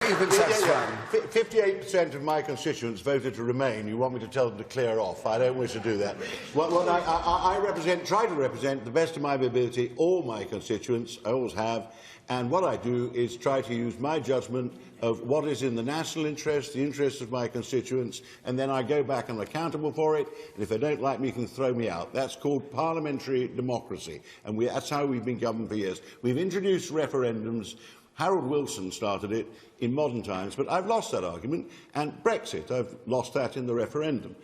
you've been satisfied. 58% of my constituents voted to remain. You want me to tell them to clear off? I don't wish to do that. I try to represent, the best of my ability, all my constituents. I always have. And what I do is try to use my judgment of what is in the national interest, the interests of my constituents, and then I go back and I'm accountable for it, and if they don't like me, you can throw me out. That's called parliamentary democracy, and that's how we've been governed for years. We've introduced referendums. Harold Wilson started it in modern times, but I've lost that argument, and Brexit, I've lost that in the referendum.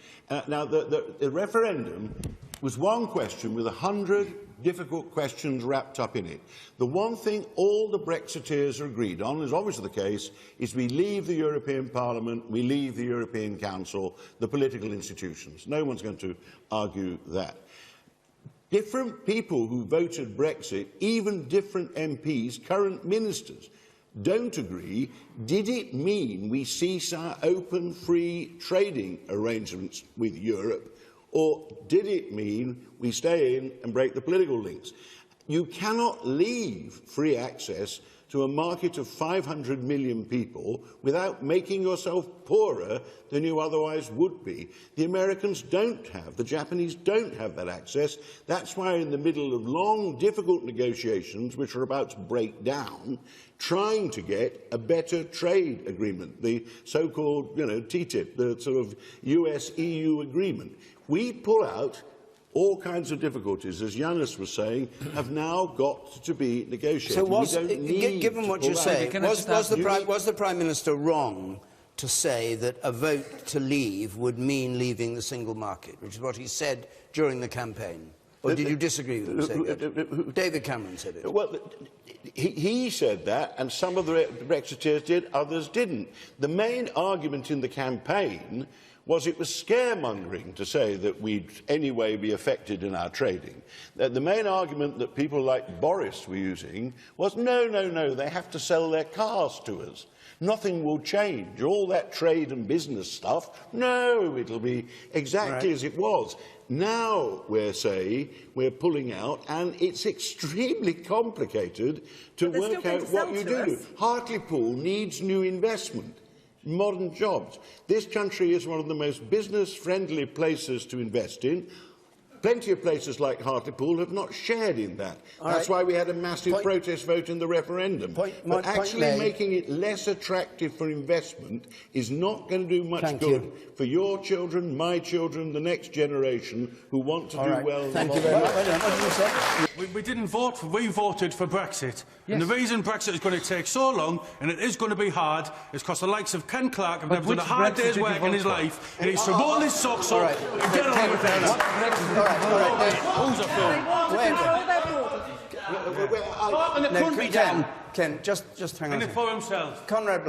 Now, the referendum was one question with 100 difficult questions wrapped up in it. The one thing all the Brexiteers are agreed on, is obviously the case, is we leave the European Parliament, we leave the European Council, the political institutions. No one's going to argue that. Different people who voted Brexit, even different MPs, current ministers, don't agree. Did it mean we cease our open, free trading arrangements with Europe, or did it mean we stay in and break the political links? You cannot leave free access to a market of 500 million people without making yourself poorer than you otherwise would be. The Americans don't have, the Japanese don't have that access. That's why in the middle of long, difficult negotiations, which are about to break down, trying to get a better trade agreement, the so-called, TTIP, the sort of US-EU agreement. We pull out. All kinds of difficulties, as Yanis was saying, have now got to be negotiated. So, given what you're saying, was the Prime Minister wrong to say that a vote to leave would mean leaving the single market, which is what he said during the campaign? Or did you disagree with him saying that? David Cameron said it. Well, he said that, and some of the Brexiteers did, others didn't. The main argument in the campaign was it was scaremongering to say that we'd anyway be affected in our trading. The main argument that people like Boris were using was, no, they have to sell their cars to us. Nothing will change. All that trade and business stuff, no, it'll be exactly as it was. Now we're saying we're pulling out, and it's extremely complicated to work out what you do. Hartlepool needs new investment. Modern jobs. This country is one of the most business-friendly places to invest in. Plenty of places like Hartlepool have not shared in that. That's why we had a massive protest vote in the referendum. But actually making it less attractive for investment is not going to do much good for your children, my children, the next generation who want to do well. Thank you very much. What did you say? We didn't vote for, we voted for Brexit. And the reason Brexit is going to take so long, and it is going to be hard, is because the likes of Ken Clarke have never done a hard day's work in his life, and he's to roll his socks up and get on with it. Who's a fool? Ken, just hang on. And for himself. Conrad Black.